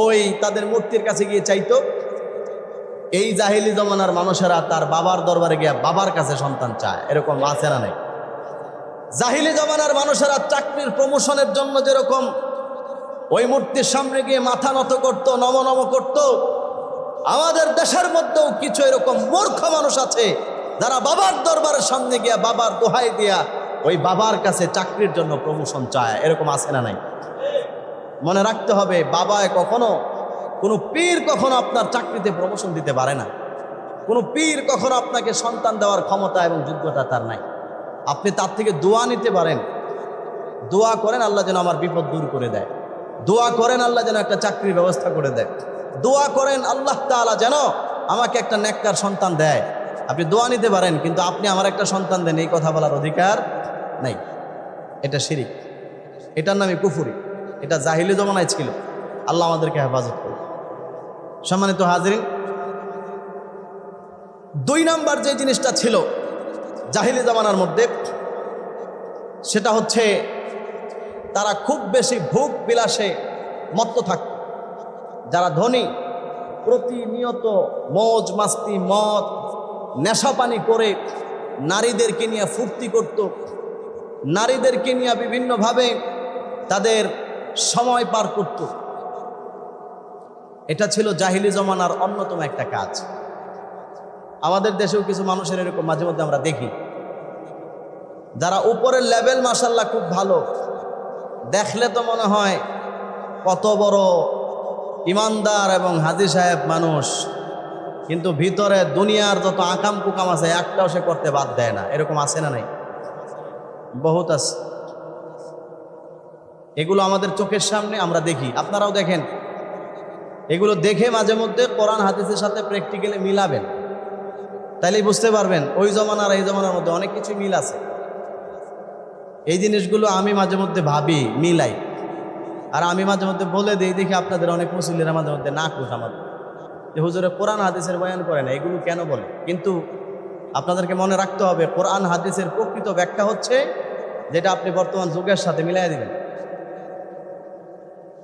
[SPEAKER 1] ওই তাদের মূর্তির কাছে গিয়ে চাইতো, এই জাহিলি জমানার মানুষেরা তার বাবার দরবারে গিয়ে বাবার কাছে সন্তান চায়। এরকম আছে না নাই? জাহিলি জমানার মানুষেরা চাকরির প্রমোশনের জন্য যেরকম ওই মূর্তির সামনে গিয়ে মাথা নত করতো, নম নম করতো, আমাদের দেশের মধ্যেও কিছু এরকম মূর্খ মানুষ আছে যারা বাবার দরবারের সামনে গিয়া বাবার দোহাই দিয়া ওই বাবার কাছে চাকরির জন্য প্রমোশন চায়। এরকম আছে না নাই? মনে রাখতে হবে, বাবায় কখনো, কোনো পীর কখনো আপনার চাকরিতে প্রমোশন দিতে পারে না। কোনো পীর কখনো আপনাকে সন্তান দেওয়ার ক্ষমতা এবং যোগ্যতা তার নাই। আপনি তার থেকে দোয়া নিতে পারেন, দোয়া করেন আল্লাহ যেন আমার বিপদ দূর করে দেয়, দোয়া করেন আল্লাহ যেন একটা চাকরির ব্যবস্থা করে দেয়, দোয়া করেন আল্লাহ তাআলা যেন আমাকে একটা নেককার সন্তান দেয়। আপনি দোয়া নিতে পারেন, কিন্তু আপনি আমার একটা সন্তান দেন এই কথা বলার অধিকার নাই। এটা শিরিক, এটার নামই কুফরি, এটা জাহিলি জমানায় ছিল। আল্লাহ আমাদেরকে হেফাজত করুন। সম্মানিত হাজিরিন, 2 নাম্বার যে জিনিসটা ছিল জাহিলি জামানার মধ্যে, সেটা হচ্ছে তারা খুব বেশি ভোগ বিলাসে মত্ত থাকত। যারা ধনী প্রতিনিয়ত মৌজ মাস্তি মদ নেশাপানি করে নারীদেরকে নিয়ে ফুর্তি করত, নারীদেরকে নিয়ে বিভিন্নভাবে তাদের সময় পার করত। এটা ছিল জাহিলি জমানার অন্যতম একটা কাজ। আমাদের দেশেও কিছু মানুষের এরকম মাঝে মধ্যে আমরা দেখি, যারা উপরের লেভেল মাশাআল্লাহ খুব ভালো, দেখলে তো মনে হয় কত বড় ইমানদার এবং হাজী সাহেব মানুষ, কিন্তু ভিতরে দুনিয়ার যত আকাম কুকাম আছে একটাও সে করতে বাদ দেয় না। এরকম আছে না নাই? বহুত আছে। এগুলো আমাদের চোখের সামনে আমরা দেখি, আপনারাও দেখেন। এগুলো দেখে মাঝে মধ্যে কোরআন হাদিসের সাথে প্র্যাকটিক্যালি মিলাবেন, তাইলেই বুঝতে পারবেন ওই জমানার এই জমানার মধ্যে অনেক কিছু মিল আছে। এই জিনিসগুলো আমি মাঝে মধ্যে ভাবি, মিলাই, আর আমি মাঝে মধ্যে বলে দিই, দেখি আপনাদের অনেক মুসল্লিরা মাঝে মধ্যে না খুশ আমাদের যে হুজুরে কোরআন হাদিসের বয়ান করে না, এগুলো কেন বলে? কিন্তু আপনাদেরকে মনে রাখতে হবে, কোরআন হাদিসের প্রকৃত ব্যাখ্যা হচ্ছে যেটা আপনি বর্তমান যুগের সাথে মিলাই দিবেন,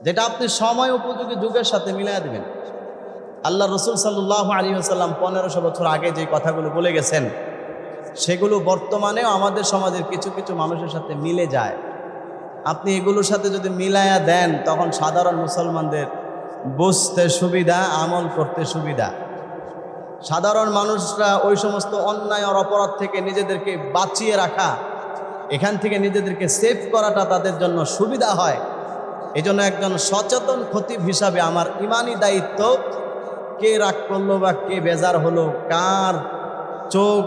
[SPEAKER 1] যেটা আপনি সময় উপযোগী যুগের সাথে মিলাই দিবেন। আল্লাহ রসুল সাল্লাল্লাহু আলাইহি ওয়াসাল্লাম 1500 বছর আগে যে কথাগুলো বলে গেছেন, সেগুলো বর্তমানেও আমাদের সমাজের কিছু কিছু মানুষের সাথে মিলে যায়। আপনি এগুলোর সাথে যদি মিলায়া দেন, তখন সাধারণ মুসলমানদের বুঝতে সুবিধা, আমল করতে সুবিধা। সাধারণ মানুষরা ওই সমস্ত অন্যায় আর অপরাধ থেকে নিজেদেরকে বাঁচিয়ে রাখা, এখান থেকে নিজেদেরকে সেভ করাটা তাদের জন্য সুবিধা হয়। এই জন্য একজন সচেতন খতিব হিসাবে আমার ইমানি দায়িত্ব, কে রাগ করলো বা কে বেজার হলো, কার চোখ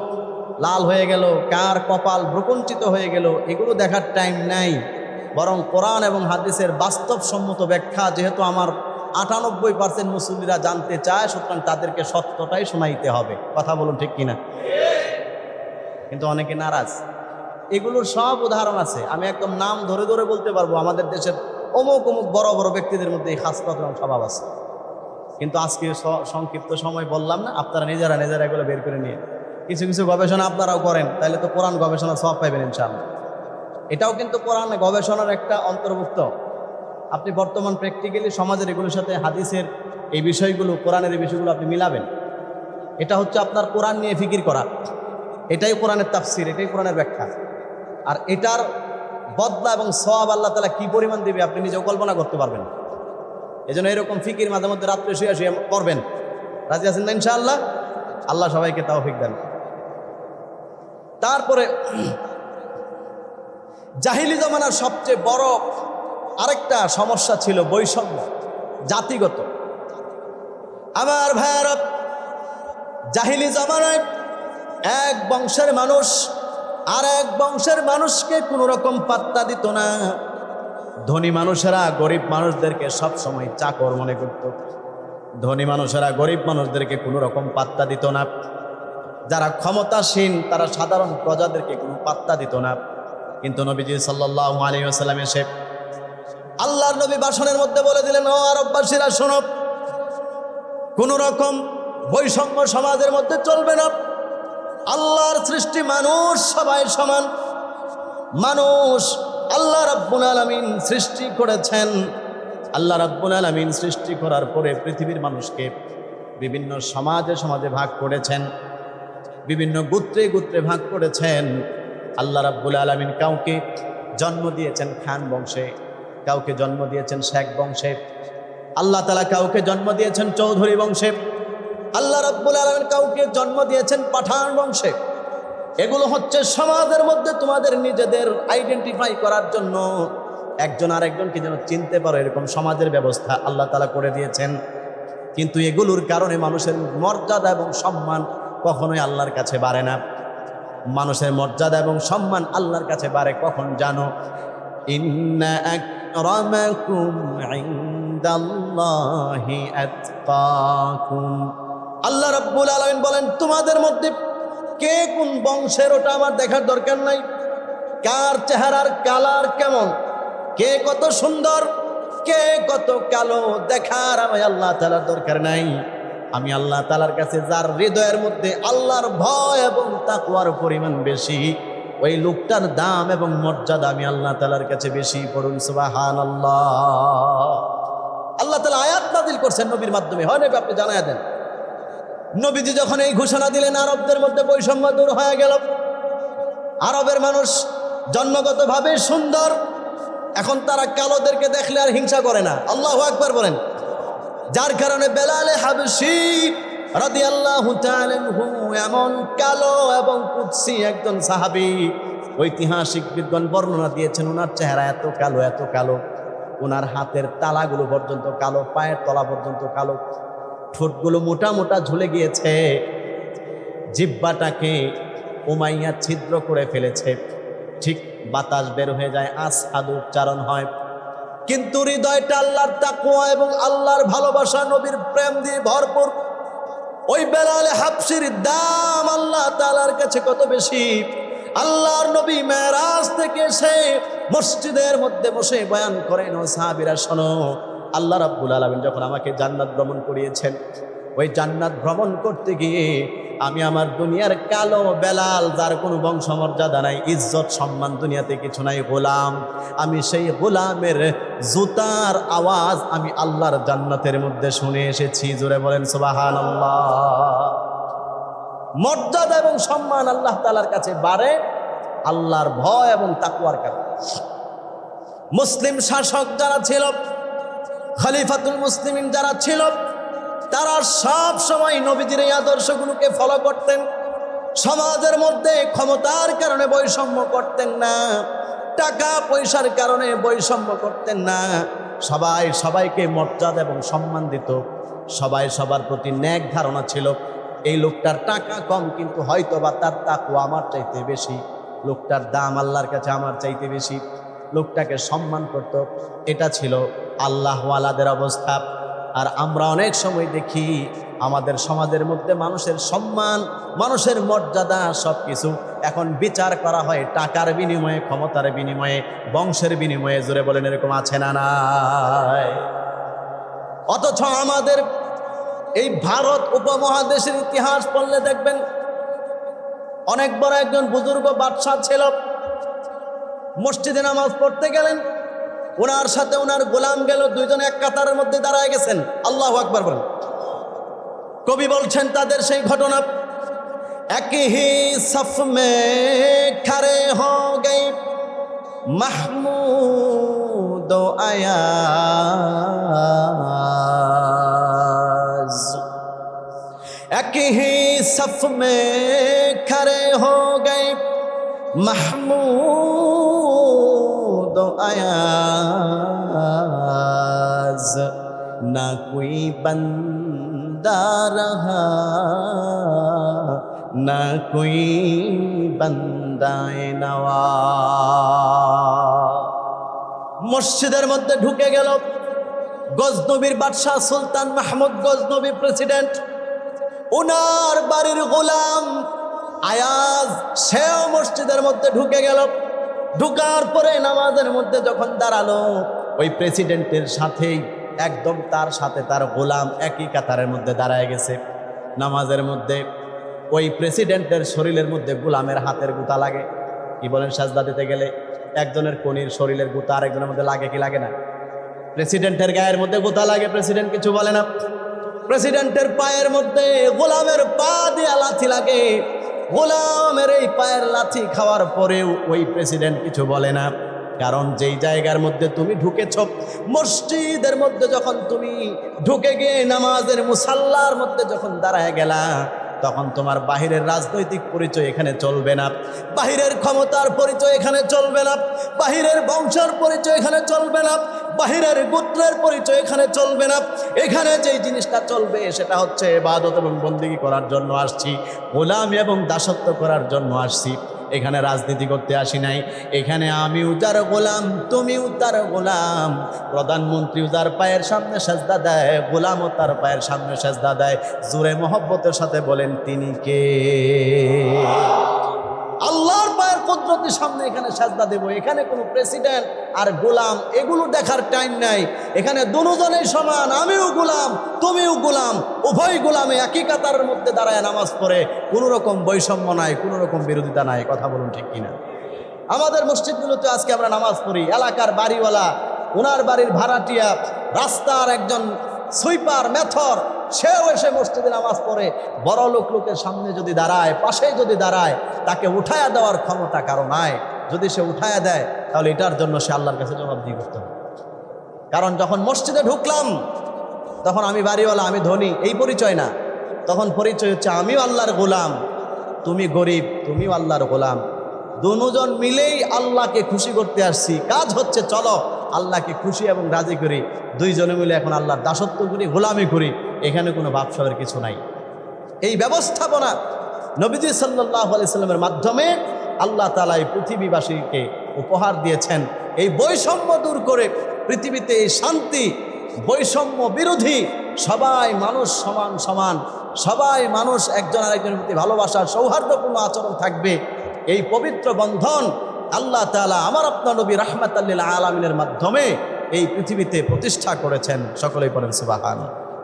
[SPEAKER 1] লাল হয়ে গেল, কার কপাল ভ্রুকুঞ্চিত হয়ে গেল, এগুলো দেখার টাইম নাই। বরং কোরআন এবং হাদিসের বাস্তবসম্মত ব্যাখ্যা যেহেতু আমার 98% মুসল্লিরা জানতে চায়, সুতরাং তাদেরকে সত্যটাই শোনাইতে হবে। কথা বলুন ঠিক কিনা? কিন্তু অনেকে নারাজ। এগুলোর সব উদাহরণ আছে, আমি একদম নাম ধরে ধরে বলতে পারবো। আমাদের দেশের অমুক অমুক বড় বড় ব্যক্তিদের মধ্যে এই খাসলত এবং স্বভাব আছে। কিন্তু আজকে সংক্ষিপ্ত সময় বললাম না, আপনারা নিজেরা এগুলো বের করে নিয়ে কিছু কিছু গবেষণা আপনারাও করেন, তাহলে তো কোরআন গবেষণা সব পাইবেন ইনশাআল্লাহ। এটাও কিন্তু কোরআন গবেষণার একটা অন্তর্ভুক্ত। আপনি বর্তমান প্র্যাকটিক্যালি সমাজের এগুলোর সাথে হাদিসের এই বিষয়গুলো, কোরআনের এই বিষয়গুলো আপনি মিলাবেন। এটা হচ্ছে আপনার কোরআন নিয়ে ফিকির করা, এটাই কোরআনের তাফসির, এটাই কোরআনের ব্যাখ্যা। আর এটার বদলা এবং সওয়াব আল্লাহ তাআলা কি পরিমাণ দেবে আপনি নিজেও কল্পনা করতে পারবেন। এজন্য এরকম ফিকির মাঝে মধ্যে রাত্রে শুয়ে শুয়ে করবেন। রাজি আছেন না ইনশাআল্লাহ? আল্লাহ সবাইকে তৌফিক দেন। তারপরে জাহিলি জামানার সবচেয়ে বড় আরেকটা সমস্যা ছিল বৈষম্য, জাতিগত। আমার ভাইয়েরা, জাহিলি জামানায় এক বংশের মানুষ আর এক বংশের মানুষকে কোনো রকম পাত্তা দিত না। ধনী মানুষেরা গরিব মানুষদেরকে সব সময় চাকর মনে করত। ধনী মানুষেরা গরিব মানুষদেরকে কোনো রকম পাত্তা দিত না। যারা ক্ষমতাসীন তারা সাধারণ প্রজাদেরকে কোনো পাত্তা দিত না। কিন্তু নবীজি সাল্লাল্লাহু আলাইহি ওয়াসাল্লাম এসে আল্লাহর নবী ভাষণের মধ্যে বলে দিলেন, ও আরববাসীরা শোনো, কোন রকম বৈষম্য সমাজের মধ্যে চলবে না। আল্লাহর সৃষ্টি মানুষ সবাই সমান। মানুষ আল্লাহ রাব্বুল আলামিন সৃষ্টি করেছেন। আল্লাহ রাব্বুল আলামিন সৃষ্টি করার পরে পৃথিবীর মানুষকে বিভিন্ন সমাজে সমাজে ভাগ করেছেন, বিভিন্ন গোত্রে গোত্রে ভাগ করেছেন। আল্লাহ রাব্বুল আলামিন কাউকে জন্ম দিয়েছেন খান বংশে, কাউকে জন্ম দিয়েছেন শেখ বংশে, আল্লাহ তাআলা কাউকে জন্ম দিয়েছেন চৌধুরী বংশে, আল্লাহ রাব্বুল আলামিন কাউকে জন্ম দিয়েছেন পাঠান বংশে। এগুলো হচ্ছে সমাজের মধ্যে তোমাদের নিজেদের আইডেন্টিফাই করার জন্য, একজন আরেকজনকে যেন চিনতে পারো, এরকম সমাজের ব্যবস্থা আল্লাহ তাআলা করে দিয়েছেন। কিন্তু এগুলোর কারণে মানুষের মর্যাদা এবং সম্মান কখনোই আল্লাহর কাছে বাড়ে না। মানুষের মর্যাদা এবং সম্মান আল্লাহর কাছে বাড়ে কখন জানো? ইন্না আকরামাকুম ইনদাল্লাহি আতকাকুম। আল্লাহ রাব্বুল আলামিন বলেন, তোমাদের মধ্যে কে কোন বংশের ওটা আমার দেখার দরকার নাই। কার চেহারার কালার কেমন, কে কত সুন্দর, কে কত কালো দেখার আমি আল্লাহ তাআলার দরকার নাই। আমি আল্লাহ তাআলার কাছে যার হৃদয়ের মধ্যে আল্লাহর ভয় এবং তাকওয়ার পরিমাণ বেশি, ওই লোকটার দাম এবং মর্যাদা আমি আল্লাহ তাআলার কাছে বেশি। পড়ুন সুবহানাল্লাহ। আল্লাহ তাআলা আয়াত নাযিল করছেন নবীর মাধ্যমে, হয় না? আপনি জানায়া দেন। নবীজি যখন এই ঘোষণা দিলেন, আরবদের মধ্যে বৈষম্য দূর হয়ে গেল। আরবের মানুষ জন্মগতভাবে সুন্দর, এখন তারা কালোদেরকে দেখলে আর হিংসা করে না। আল্লাহু আকবার বলেন। যার কারণে বেলাল হাবশী রাদিয়াল্লাহু তাআলা আনহু এমন কালো এবং কুদসি একজন সাহাবী, ঐতিহাসিক বিদ্বান বর্ণনা দিয়েছেন ওনার চেহারা এত কালো, এত কালো, ওনার হাতের তালাগুলো পর্যন্ত কালো, পায়ের তলা পর্যন্ত কালো, ঠোঁটগুলো মোটা মোটা ঝুলে গিয়েছে, জিহ্বাটাকে উমাইয়া ছিদ্র করে ফেলেছে, ঠিক বাতাস বের হয়ে যায়, আসহাদু উচ্চারণ হয়, কিন্তু হৃদয়টা আল্লাহর তাকওয়া এবং আল্লাহর ভালোবাসা, নবীর প্রেম দিয়ে ভরপুর। ওই বেলাল হাবশীর দাম আল্লাহ তাআলার কাছে কত বেশি। আল্লাহর নবী মেরাজ থেকে এসে মসজিদের মধ্যে বসে বয়ান করেন, ও সাহাবীরা শোনো, আল্লাহ রাব্বুল আলামিন যখন আমাকে জান্নাত ভ্রমণ করিয়েছেন, ওই জান্নাত ভ্রমণ করতে গিয়ে আমি আমার দুনিয়ার কালো বেলাল, যার কোনো বংশমর্যাদা নাই, ইজ্জত সম্মান দুনিয়াতে কিছু নাই, গোলাম, আমি সেই গোলামের জুতার আওয়াজ আমি আল্লাহর জান্নাতের মধ্যে শুনে এসেছি। জোরে বলেন সুবহানাল্লাহ। মর্যাদা এবং সম্মান আল্লাহ তাআলার কাছে বাড়ে আল্লাহর ভয় এবং তাকওয়ার কারণে। মুসলিম শাসক যারা ছিল, খলিফাতুল মুসলিমিন যারা ছিল, তারা সব সময় নবীজির এই আদর্শগুলোকে ফলো করতেন। সমাজের মধ্যে ক্ষমতার কারণে বৈষম্য করতেন না, টাকা পয়সার কারণে বৈষম্য করতেন না, সবাই সবাইকে মর্যাদা এবং সম্মান দিত, সবাই সবার প্রতি ন্যাক ধারণা ছিল। এই লোকটার টাকা কম, কিন্তু হয়তো বা তার তাকওয়া আমার চাইতে বেশি, লোকটার দাম আল্লাহর কাছে আমার চাইতে বেশি, লোকটাকে সম্মান করত। এটা ছিল আল্লাহওয়ালাদের অবস্থা। আর আমরা অনেক সময় দেখি আমাদের সমাজের মধ্যে মানুষের সম্মান, মানুষের মর্যাদা সব কিছু এখন বিচার করা হয় টাকার বিনিময়ে, ক্ষমতার বিনিময়ে, বংশের বিনিময়ে। জোরে বলেন, এরকম আছে না নাই? অথচ আমাদের এই ভারত উপমহাদেশের ইতিহাস পড়লে দেখবেন, অনেক বড় একজন বুজুর্গ বাদশাহ ছিল, মসজিদে নামাজ পড়তে গেলেন, ওনার সাথে ওনার গোলাম গেল, দুইজন এক কাতারের মধ্যে দাঁড়ায় গেছেন। আল্লাহু আকবার বলেন। কবি বলছেন তাদের সেই ঘটনা, এক হি সফ মে খড়ে হো গয়ে মাহমুদ ও আয়াজ, এক হি সফ মে খড়ে হো গয়ে মাহমুদ ও আয়াজ, না কোই বন্দা রহা না কোই বন্দায়ে নওয়াজ। মসজিদের মধ্যে ঢুকে গেল গজনবীর বাদশাহ সুলতান মাহমুদ গজনবী প্রেসিডেন্ট, ওনার বাড়ির গোলাম আয়াজ, সেও মসজিদের মধ্যে ঢুকে গেল। ঢুকার পরে নামাজের মধ্যে যখন দাঁড়ালো, ওই প্রেসিডেন্টের সাথেই একদম তার সাথে তার গোলাম একই কাতারের মধ্যে দাঁড়ায় গেছে নামাজের মধ্যে। ওই প্রেসিডেন্টের শরীরের মধ্যে গোলামের হাতের গুতা লাগে। কি বলেন? সাজদা দিতে গেলে একজনের কনির শরীরের গুতা আরেকজনের মধ্যে লাগে কি লাগে না? প্রেসিডেন্টের গায়ের মধ্যে গুতা লাগে, প্রেসিডেন্ট কিছু বলে না। প্রেসিডেন্টের পায়ের মধ্যে গোলামের পা দিয়ে লাথি লাগে, গোলামের এই পায়ের লাথি খাওয়ার পরেও ওই প্রেসিডেন্ট কিছু বলে না। কারণ যেই জায়গার মধ্যে তুমি ঢুকেছ, মসজিদের মধ্যে যখন তুমি ঢুকে গিয়ে নামাজের মুসাল্লার মধ্যে যখন দাঁড়ায় গেলা, তখন তোমার বাহিরের রাজনৈতিক পরিচয় এখানে চলবে না, বাহিরের ক্ষমতার পরিচয় এখানে চলবে না, বাহিরের বংশের পরিচয় এখানে চলবে না, বাহিরের গোত্রের পরিচয় এখানে চলবে না। এখানে যেই জিনিসটা চলবে সেটা হচ্ছে ইবাদত এবং বন্দেগী করার জন্য আসছি, গোলামি এবং দাসত্ব করার জন্য আসছি। এখানে রাজনীতি করতে আসি নাই। এখানে আমি উজার গোলাম, তুমি উতার গোলাম। প্রধানমন্ত্রী উজার পায়ের সামনে সেজদা দেয়, গোলামও তার পায়ের সামনে সেজদা দেয়। জোরে মহব্বতের সাথে বলেন তিনি কে? আল্লাহর পায়ের কুদরতের সামনে এখানে সেজদা দেব। এখানে কোনো প্রেসিডেন্ট আর গোলাম এগুলো দেখার টাইম নাই। এখানে দুজনেই সমান, আমিও গোলাম তুমিও গোলাম, উভয় গোলামে একই কাতারের মধ্যে দাঁড়ায় নামাজ পড়ে, কোনো রকম বৈষম্য নাই, কোনো রকম বিরোধিতা নাই। কথা বলুন ঠিক কিনা? আমাদের মসজিদগুলোতে আজকে আমরা নামাজ পড়ি, এলাকার বাড়িওয়ালা, ওনার বাড়ির ভাড়াটিয়া, রাস্তার একজন সুইপার মেথর, সেও এসে মসজিদে নামাজ পড়ে। বড় লোকের সামনে যদি দাঁড়ায়, পাশেই যদি দাঁড়ায়, তাকে উঠায়া দেওয়ার ক্ষমতা কারো নাই। যদি সে উঠায়া দেয় তাহলে এটার জন্য সে আল্লাহর কাছে জবাবদিহি করতে হবে। কারণ যখন মসজিদে ঢুকলাম তখন আমি বাড়িওয়ালা, আমি ধনী, এই পরিচয় না। তখন পরিচয় হচ্ছে আমিও আল্লাহর গোলাম, তুমি গরিব, তুমিও আল্লাহর গোলাম। দুজন মিলেই আল্লাহকে খুশি করতে আসছি। কাজ হচ্ছে চলো আল্লাহকে খুশি এবং রাজি করি। দুইজনে মিলে এখন আল্লাহর দাসত্ব করি, গোলামি করি। এখানে কোনো ভাবসাবের কিছু নাই। এই ব্যবস্থাপনা নবীজি সাল্লাল্লাহু আলাইহি সাল্লামের মাধ্যমে আল্লাহ তাআলা এই পৃথিবীবাসীকে উপহার দিয়েছেন। এই বৈষম্য দূর করে পৃথিবীতে এই শান্তি, বৈষম্য বিরোধী, সবাই মানুষ সমান সমান, সবাই মানুষ একজন আরেকজনের প্রতি ভালোবাসা, সৌহার্দ্যপূর্ণ আচরণ থাকবে। এই পবিত্র বন্ধন আল্লাহ তাআলা আমার আপনার নবী রাহমাতাল লিল আলামিনের মাধ্যমে এই পৃথিবীতে প্রতিষ্ঠা করেছেন। সকলেই পড়েন সুবহানাল্লাহ।